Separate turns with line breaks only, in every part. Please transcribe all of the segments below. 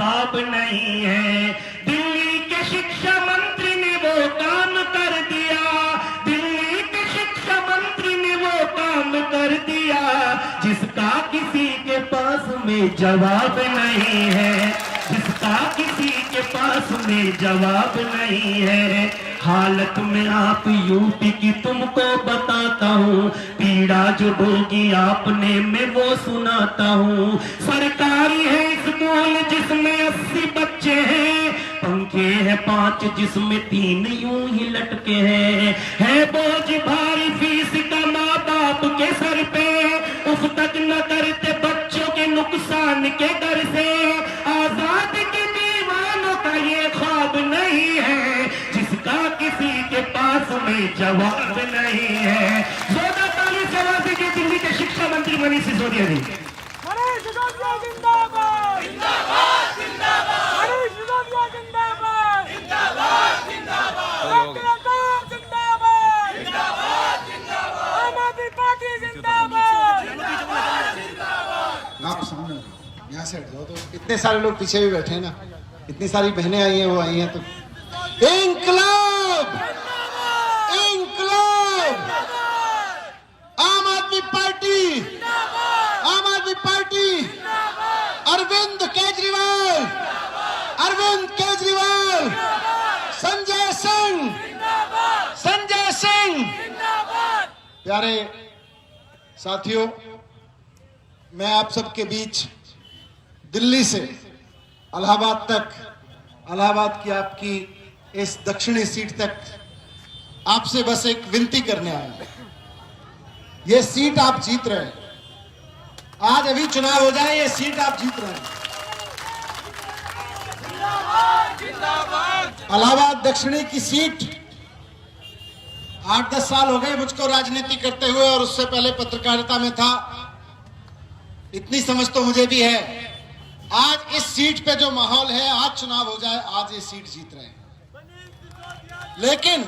हिसाब नहीं है। दिल्ली के शिक्षा मंत्री ने वो काम कर दिया, दिल्ली के शिक्षा मंत्री ने वो काम कर दिया जिसका किसी के पास में जवाब नहीं है, जिसका किसी के पास में जवाब नहीं है। हालत में आप यूपी की तुमको बताता हूँ, पीड़ा जो भोगी आपने मैं वो सुनाता हूँ। सरकारी है स्कूल जिसमें 80 बच्चे हैं, पंखे हैं 5 जिसमें 3 यूं ही लटके हैं। है बोझ भारी फीस का माँ बाप के सर पे, उफ तक न करते बच्चों के नुकसान के डर से। आजाद के दीवानों का ये ख्वाब नहीं है जिसका किसी के पास में जवाब नहीं है। 14 से आवाज दीजिए दिल्ली के शिक्षा मंत्री मनीष सिसोदिया जी।
मनीष सिसोदिया जिंदाबाद, जिंदाबाद, जिंदाबाद। मनीष सिसोदिया जिंदाबाद, जिंदाबाद, जिंदाबाद। डॉक्टर अल्ताफ जिंदाबाद, जिंदाबाद, जिंदाबाद। आम आदमी पार्टी जिंदाबाद, जिंदाबाद, जिंदाबाद।
आप सामने यहाँ से हट जाओ तो इतने सारे लोग पीछे भी बैठे हैं ना, इतनी सारी बहनें आई हैं, वो आई हैं तो इंकलाब, इंकलाब, आम आदमी पार्टी, आम आदमी पार्टी, अरविंद केजरीवाल, अरविंद केजरीवाल, संजय सिंह, संजय सिंह। प्यारे साथियों, मैं आप सबके बीच दिल्ली से इलाहाबाद तक, इलाहाबाद की आपकी इस दक्षिणी सीट तक आपसे बस एक विनती करने आया। ये सीट आप जीत रहे हैं, आज अभी चुनाव हो जाए, ये सीट आप जीत रहे हैं। इलाहाबाद दक्षिणी की सीट 8-10 साल हो गए मुझको राजनीति करते हुए, और उससे पहले पत्रकारिता में था। इतनी समझ तो मुझे भी है। आज इस सीट पे जो माहौल है, आज चुनाव हो जाए, आज ये सीट जीत रहे हैं। लेकिन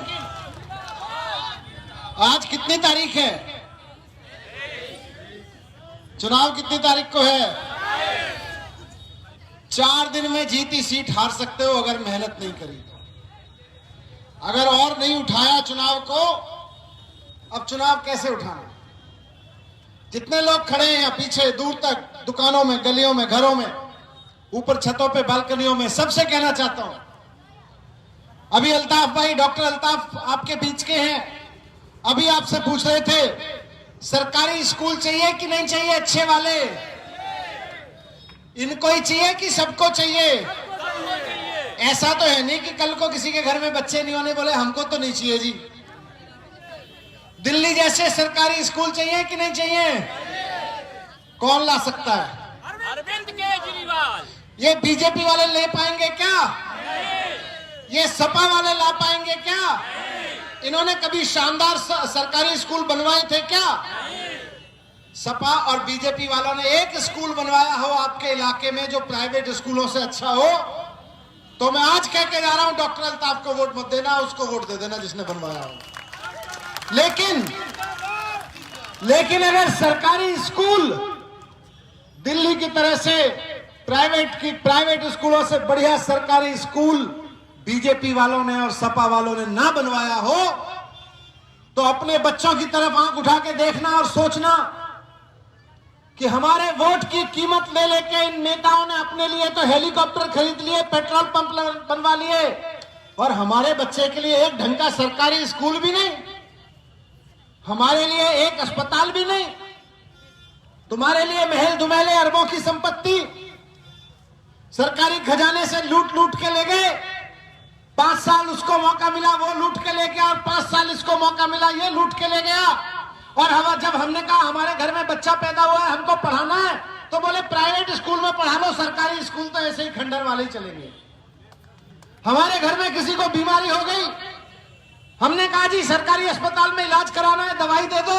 आज कितनी तारीख है? चुनाव कितनी तारीख को है? 4 दिन में जीती सीट हार सकते हो अगर मेहनत नहीं करी तो। अगर और नहीं उठाया चुनाव को, अब चुनाव कैसे उठाना? जितने लोग खड़े हैं पीछे दूर तक, दुकानों में, गलियों में, घरों में, ऊपर छतों पे, बालकनियों में, सबसे कहना चाहता हूं, अभी अल्ताफ भाई, डॉक्टर अल्ताफ आपके बीच के हैं, अभी आपसे पूछ रहे थे सरकारी स्कूल चाहिए कि नहीं चाहिए, अच्छे वाले, इनको ही चाहिए कि सबको चाहिए? ऐसा तो है नहीं कि कल को किसी के घर में बच्चे नहीं होने, बोले हमको तो नहीं चाहिए जी। दिल्ली जैसे सरकारी स्कूल चाहिए कि नहीं चाहिए? कौन ला सकता है?
अरविंद केजरीवाल।
ये बीजेपी वाले ले पाएंगे क्या? ये सपा वाले ला पाएंगे क्या? इन्होंने कभी शानदार सरकारी स्कूल बनवाए थे क्या? सपा और बीजेपी वालों ने एक स्कूल बनवाया हो आपके इलाके में जो प्राइवेट स्कूलों से अच्छा हो, तो मैं आज कह के जा रहा हूं, डॉक्टर अल्ताफ को वोट मत देना, उसको वोट दे देना जिसने बनवाया हो। लेकिन अगर सरकारी स्कूल दिल्ली की तरह से प्राइवेट स्कूलों से बढ़िया सरकारी स्कूल बीजेपी वालों ने और सपा वालों ने ना बनवाया हो, तो अपने बच्चों की तरफ आंख उठा के देखना और सोचना कि हमारे वोट की कीमत ले लेके इन नेताओं ने अपने लिए तो हेलीकॉप्टर खरीद लिए, पेट्रोल पंप बनवा लिए, और हमारे बच्चे के लिए एक ढंग का सरकारी स्कूल भी नहीं, हमारे लिए एक अस्पताल भी नहीं, तुम्हारे लिए महल दुमहले अरबों की संपत्ति सरकारी खजाने से लूट लूट के ले गए। 5 साल उसको मौका मिला, वो लूट के ले गया, और 5 साल इसको मौका मिला, ये लूट के ले गया। और जब हमने कहा हमारे घर में बच्चा पैदा हुआ है, हमको पढ़ाना है, तो बोले प्राइवेट स्कूल में पढ़ा लो, सरकारी स्कूल तो ऐसे ही खंडर वाले ही चलेंगे। हमारे घर में किसी को बीमारी हो गई, हमने कहा जी सरकारी अस्पताल में इलाज कराना है, दवाई दे दो,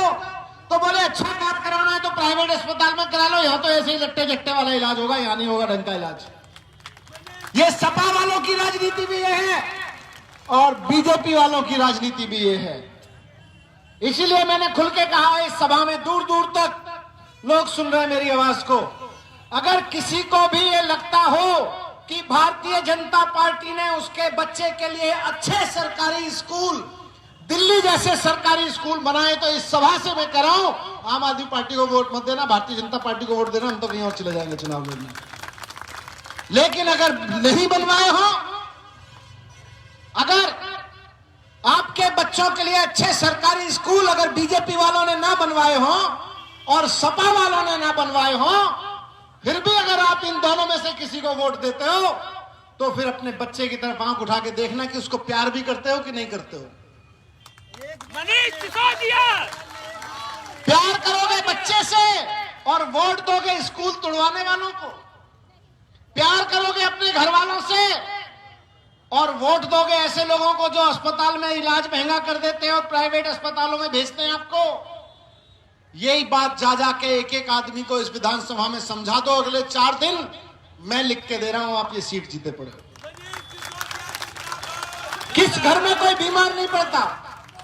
तो बोले अच्छा इलाज कराना है तो प्राइवेट अस्पताल में करा लो, यहाँ तो ऐसे ही लट्टे जट्टे वाला इलाज होगा, यहाँ नहीं होगा ढंग का इलाज। ये सपा वालों की राजनीति भी ये है और बीजेपी वालों की राजनीति भी ये है। इसीलिए मैंने खुल के कहा, इस सभा में दूर दूर तक लोग सुन रहे हैं मेरी आवाज को, अगर किसी को भी ये लगता हो कि भारतीय जनता पार्टी ने उसके बच्चे के लिए अच्छे सरकारी स्कूल, दिल्ली जैसे सरकारी स्कूल बनाए, तो इस सभा से मैं कह रहा हूं, आम आदमी पार्टी को वोट मत देना, भारतीय जनता पार्टी को वोट देना, हम तो कहीं और चले जाएंगे चुनाव लड़ने। लेकिन अगर नहीं बनवाए हो, अगर आपके बच्चों के लिए अच्छे सरकारी स्कूल अगर बीजेपी वालों ने ना बनवाए हो और सपा वालों ने ना बनवाए हो, फिर भी अगर आप इन दोनों में से किसी को वोट देते हो, तो फिर अपने बच्चे की तरफ आंख उठा के देखना कि उसको प्यार भी करते हो कि नहीं करते हो।
मनीष सिसोदिया,
प्यार करोगे बच्चे से और वोट दोगे स्कूल तोड़वाने वालों को, प्यार करोगे अपने घर वालों से और वोट दोगे ऐसे लोगों को जो अस्पताल में इलाज महंगा कर देते हैं और प्राइवेट अस्पतालों में भेजते हैं आपको। यही बात जा जाके एक एक आदमी को इस विधानसभा में समझा दो, अगले 4 दिन मैं लिख के दे रहा हूं, आप ये सीट जीते पड़े। किस घर में कोई बीमार नहीं पड़ता,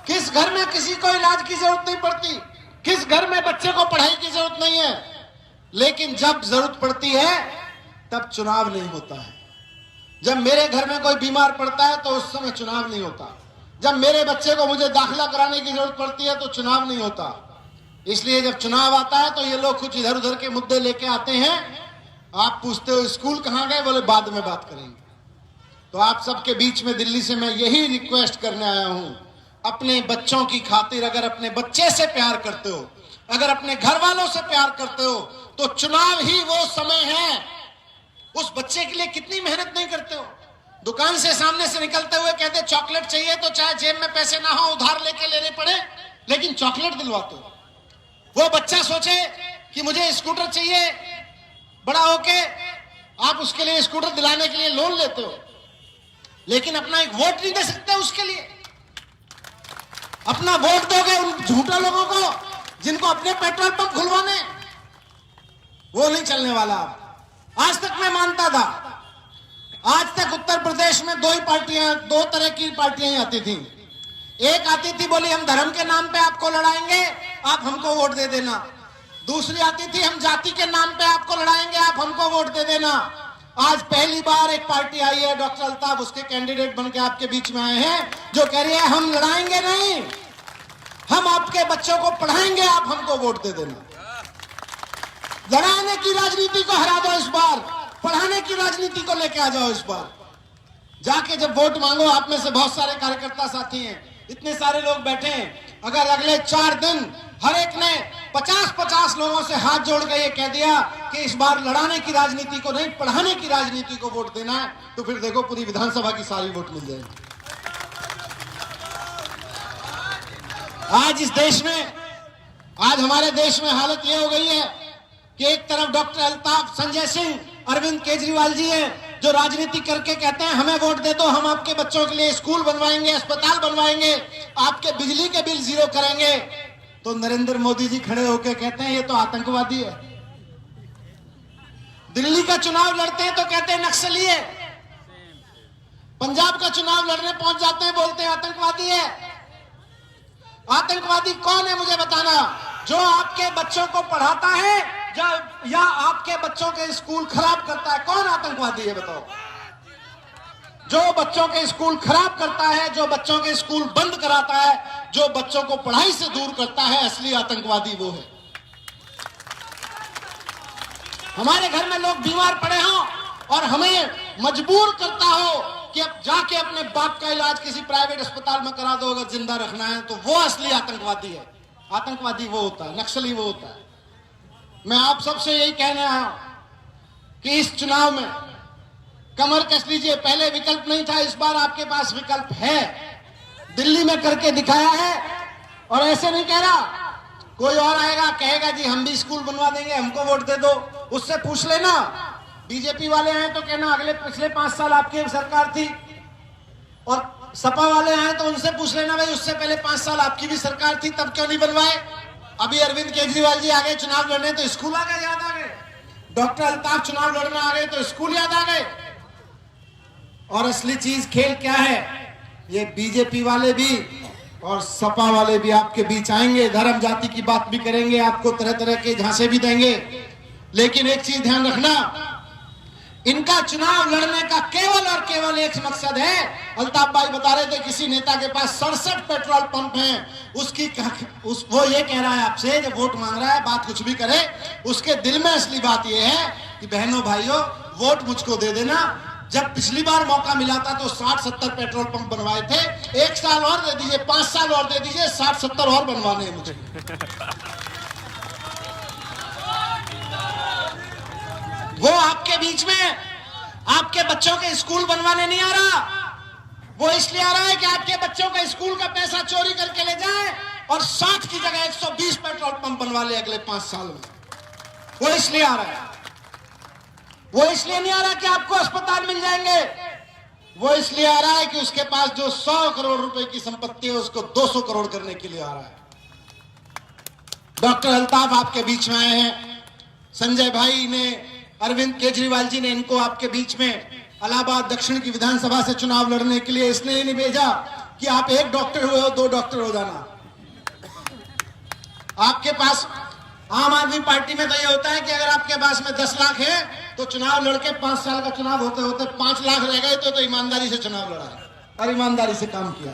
किस घर में किसी को इलाज की जरूरत नहीं पड़ती, किस घर में बच्चे को पढ़ाई की जरूरत नहीं है, लेकिन जब जरूरत पड़ती है तब चुनाव नहीं होता है। जब मेरे घर में कोई बीमार पड़ता है तो उस समय चुनाव नहीं होता, जब मेरे बच्चे को मुझे दाखिला कराने की जरूरत पड़ती है तो चुनाव नहीं होता। इसलिए जब चुनाव आता है तो ये लोग कुछ इधर उधर के मुद्दे लेके आते हैं, आप पूछते हो स्कूल कहां गए, बोले बाद में बात करेंगे। तो आप सबके बीच में दिल्ली से मैं यही रिक्वेस्ट करने आया हूं, अपने बच्चों की खातिर अगर अपने बच्चे से प्यार करते हो, अगर अपने घर वालों से प्यार करते हो, तो चुनाव ही वो समय है। उस बच्चे के लिए कितनी मेहनत नहीं करते हो, दुकान से सामने से निकलते हुए कहते चॉकलेट चाहिए तो चाहे जेब में पैसे ना हो उधार लेके लेने पड़े, लेकिन चॉकलेट दिलवाते हो। वो बच्चा सोचे कि मुझे स्कूटर चाहिए, बड़ा होके आप उसके लिए स्कूटर दिलाने के लिए लोन लेते हो, लेकिन अपना एक वोट नहीं दे सकते उसके लिए। अपना वोट दोगे उन झूठा लोगों को जिनको अपने पेट्रोल पंप खुलवाने, वो नहीं चलने वाला। आज तक मैं मानता था, आज तक उत्तर प्रदेश में दो तरह की पार्टियां आती थी। एक आती थी बोली हम धर्म के नाम पे आपको लड़ाएंगे, आप हमको वोट दे देना। दूसरी आती थी हम जाति के नाम पे आपको लड़ाएंगे, आप हमको वोट दे देना। आज पहली बार एक पार्टी आई है, डॉक्टर अल्ताफ उसके कैंडिडेट बनके आपके बीच में आए हैं, जो कह रही है हम लड़ाएंगे नहीं, हम आपके बच्चों को पढ़ाएंगे, आप हमको वोट दे देना। लड़ाने की राजनीति को हरा दो इस बार, पढ़ाने की राजनीति को लेके आ जाओ इस बार। जाके जब वोट मांगो, आप में से बहुत सारे कार्यकर्ता साथी हैं, इतने सारे लोग बैठे हैं, अगर अगले 4 दिन हर एक ने 50-50 लोगों से हाथ जोड़ के ये कह दिया कि इस बार लड़ाने की राजनीति को नहीं पढ़ाने की राजनीति को वोट देना है, तो फिर देखो पूरी विधानसभा की सारी वोट मिल जाएगी। आज इस देश में, आज हमारे देश में हालत ये हो गई है कि एक तरफ डॉक्टर अल्ताफ, संजय सिंह, अरविंद केजरीवाल जी हैं जो राजनीति करके कहते हैं हमें वोट दे दो, हम आपके बच्चों के लिए स्कूल बनवाएंगे, अस्पताल बनवाएंगे, आपके बिजली के बिल 0 करेंगे। तो नरेंद्र मोदी जी खड़े होकर कहते हैं ये तो आतंकवादी है। दिल्ली का चुनाव लड़ते हैं तो कहते हैं नक्सली है, पंजाब का चुनाव लड़ने पहुंच जाते हैं बोलते हैं आतंकवादी है। आतंकवादी कौन है मुझे बताना? जो आपके बच्चों को पढ़ाता है या आपके बच्चों के स्कूल खराब करता है, कौन आतंकवादी है बताओ? जो बच्चों के स्कूल खराब करता है, जो बच्चों के स्कूल बंद कराता है, जो बच्चों को पढ़ाई से दूर करता है, असली आतंकवादी वो है। हमारे घर में लोग बीमार पड़े हों और हमें मजबूर करता हो कि अब जाके अपने बाप का इलाज किसी प्राइवेट अस्पताल में करा दो अगर जिंदा रखना है, तो वो असली आतंकवादी है। आतंकवादी वो होता है, नक्सली वो होता है। मैं आप सबसे यही कहने आया हूं कि इस चुनाव में कमर कस लीजिए। पहले विकल्प नहीं था, इस बार आपके पास विकल्प है। दिल्ली में करके दिखाया है और ऐसे नहीं कह रहा कोई और आएगा कहेगा जी हम भी स्कूल बनवा देंगे, हमको वोट दे दो। उससे पूछ लेना, बीजेपी वाले हैं तो कहना पिछले 5 साल आपकी सरकार थी, और सपा वाले हैं तो उनसे पूछ लेना भाई उससे पहले 5 साल आपकी भी सरकार थी, तब क्यों नहीं बनवाए? अभी अरविंद केजरीवाल जी आ गए चुनाव लड़ने तो स्कूल आ गए, याद आ गए। डॉक्टर अल्ताफ चुनाव लड़ने आ गए तो स्कूल याद आ गए। और असली चीज खेल क्या है, ये बीजेपी वाले भी और सपा वाले भी आपके बीच आएंगे, धर्म जाति की बात भी करेंगे, आपको तरह तरह के झांसे भी देंगे। लेकिन एक चीज ध्यान रखना, इनका चुनाव लड़ने का केवल और केवल एक मकसद है। अल्ताफ भाई बता रहे थे किसी नेता के पास 67 पेट्रोल पंप हैं, वो ये कह रहा है आपसे जब वोट मांग रहा है, बात कुछ भी करे, उसके दिल में असली बात ये है कि बहनों भाइयों वोट मुझको दे देना। जब पिछली बार मौका मिला था तो 60-70 पेट्रोल पंप बनवाए थे, 1 साल और दे दीजिए, 5 साल और दे दीजिए, 60-70 और बनवाने हैं मुझे। वो आपके बीच में आपके बच्चों के स्कूल बनवाने नहीं आ रहा, वो इसलिए आ रहा है कि आपके बच्चों का स्कूल का पैसा चोरी करके ले जाए और 60 की जगह 120 पेट्रोल पंप बनवा ले अगले 5 साल में। वो इसलिए आ रहा है, वो इसलिए नहीं आ रहा कि आपको अस्पताल मिल जाएंगे, वो इसलिए आ रहा है कि उसके पास जो 100 करोड़ रुपए की संपत्ति है उसको 200 करोड़ करने के लिए आ रहा है। डॉक्टर अल्ताफ आपके बीच में आए हैं, संजय भाई ने, अरविंद केजरीवाल जी ने इनको आपके बीच में इलाहाबाद दक्षिण की विधानसभा से चुनाव लड़ने के लिए इसलिए नहीं भेजा कि आप 1 डॉक्टर हुए हो, 2 डॉक्टर हो जाना। आपके पास आम आदमी पार्टी में तो ये होता है कि अगर आपके पास में 10 लाख है तो चुनाव लड़के 5 साल का चुनाव होते होते 5 लाख रह गए तो ईमानदारी से चुनाव लड़ा और ईमानदारी से काम किया।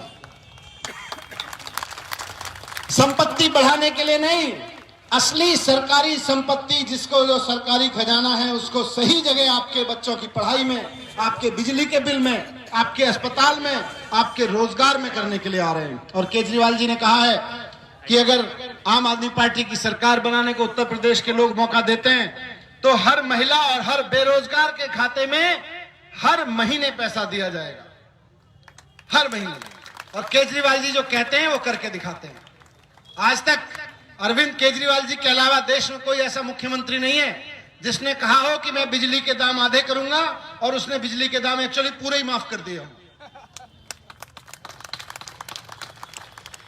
संपत्ति बढ़ाने के लिए नहीं, असली सरकारी संपत्ति जिसको जो सरकारी खजाना है उसको सही जगह आपके बच्चों की पढ़ाई में, आपके बिजली के बिल में, आपके अस्पताल में, आपके रोजगार में करने के लिए आ रहे हैं। और केजरीवाल जी ने कहा है कि अगर आम आदमी पार्टी की सरकार बनाने को उत्तर प्रदेश के लोग मौका देते हैं तो हर महिला और हर बेरोजगार के खाते में हर महीने पैसा दिया जाएगा, हर महीने। और केजरीवाल जी जो कहते हैं वो करके दिखाते हैं। आज तक अरविंद केजरीवाल जी के अलावा देश में कोई ऐसा मुख्यमंत्री नहीं है जिसने कहा हो कि मैं बिजली के दाम आधे करूंगा और उसने बिजली के दाम एक्चुअली पूरे ही माफ कर दिए।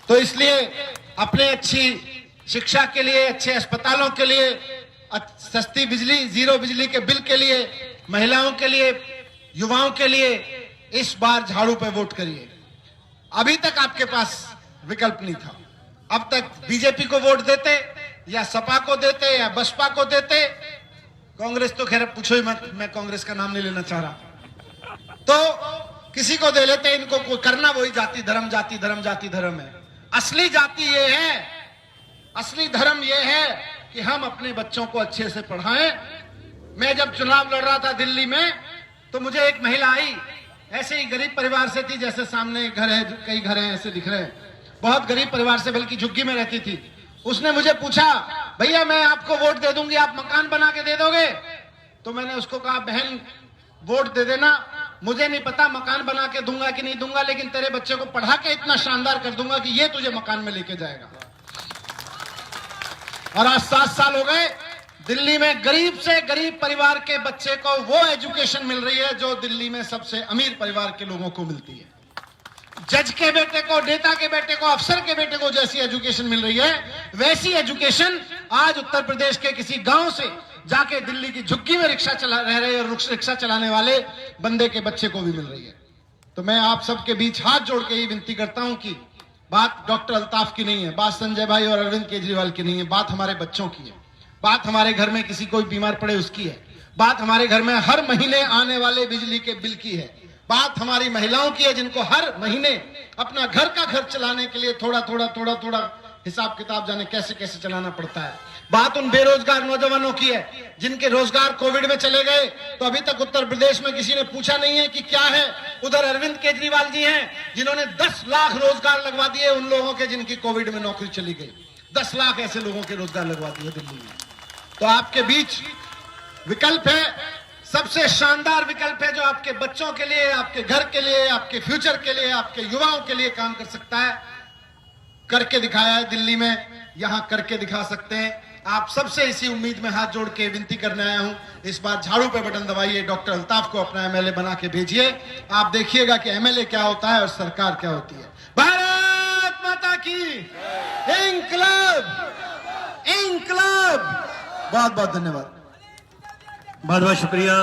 तो इसलिए अपने अच्छी शिक्षा के लिए, अच्छे अस्पतालों के लिए, सस्ती बिजली, 0 बिजली के बिल के लिए, महिलाओं के लिए, युवाओं के लिए इस बार झाड़ू पे वोट करिए। अभी तक आपके पास विकल्प नहीं था। अब तक बीजेपी को वोट देते या सपा को देते या बसपा को देते, कांग्रेस तो खैर पूछो ही मत, मैं कांग्रेस का नाम नहीं लेना चाह रहा, तो किसी को दे लेते। इनको करना वही जाति धर्म, जाति धर्म, जाति धर्म है। असली जाति ये है, असली धर्म ये है कि हम अपने बच्चों को अच्छे से पढ़ाएं। मैं जब चुनाव लड़ रहा था दिल्ली में तो मुझे एक महिला आई, ऐसे ही गरीब परिवार से थी, जैसे सामने घर है, कई घर हैं ऐसे दिख रहे हैं, बहुत गरीब परिवार से, बल्कि झुग्गी में रहती थी। उसने मुझे पूछा, भैया मैं आपको वोट दे दूंगी, आप मकान बना के दे दोगे? तो मैंने उसको कहा, बहन वोट दे देना, मुझे नहीं पता मकान बना के दूंगा कि नहीं दूंगा, लेकिन तेरे बच्चे को पढ़ा के इतना शानदार कर दूंगा कि ये तुझे मकान में लेके जाएगा। और आज 7 साल हो गए, दिल्ली में गरीब से गरीब परिवार के बच्चे को वो एजुकेशन मिल रही है जो दिल्ली में सबसे अमीर परिवार के लोगों को मिलती है। जज के बेटे को, नेता के बेटे को, अफसर के बेटे को जैसी एजुकेशन मिल रही है, वैसी एजुकेशन आज उत्तर प्रदेश के किसी गांव से जाके दिल्ली की झुग्गी में रिक्शा चला रह रहे और रिक्शा चलाने वाले बंदे के बच्चे को भी मिल रही है। तो मैं आप सबके बीच हाथ जोड़ के ही विनती करता हूं कि बात डॉक्टर अल्ताफ की नहीं है, बात संजय भाई और अरविंद केजरीवाल की नहीं है, बात हमारे बच्चों की है, बात हमारे घर में किसी कोई बीमार पड़े उसकी है, बात हमारे घर में हर महीने आने वाले बिजली के बिल की है, बात हमारी महिलाओं की है जिनको हर महीने अपना घर का खर्च चलाने के लिए थोड़ा थोड़ा हिसाब किताब जाने कैसे कैसे चलाना पड़ता है, बात उन बेरोजगार नौजवानों की है जिनके रोजगार कोविड में चले गए तो अभी तक उत्तर प्रदेश में किसी ने पूछा नहीं है कि क्या है। उधर अरविंद केजरीवाल जी हैं जिन्होंने 10 लाख रोजगार लगवा दिए उन लोगों के जिनकी कोविड में नौकरी चली गई, 10 लाख ऐसे लोगों के रोजगार लगवा दिए दिल्ली में। तो आपके बीच विकल्प है, सबसे शानदार विकल्प है जो आपके बच्चों के लिए, आपके घर के लिए, आपके फ्यूचर के लिए, आपके युवाओं के लिए काम कर सकता है। करके दिखाया है दिल्ली में, यहां करके दिखा सकते हैं। आप सबसे इसी उम्मीद में हाथ जोड़ के विनती करने आया हूं, इस बार झाड़ू पे बटन दबाइए, डॉक्टर अल्ताफ को अपना एमएलए बना के भेजिए। आप देखिएगा कि एमएलए क्या होता है और सरकार क्या होती है। भारत माता की इंकलाब, इंकलाब। बहुत बहुत धन्यवाद,
बहुत बहुत शुक्रिया।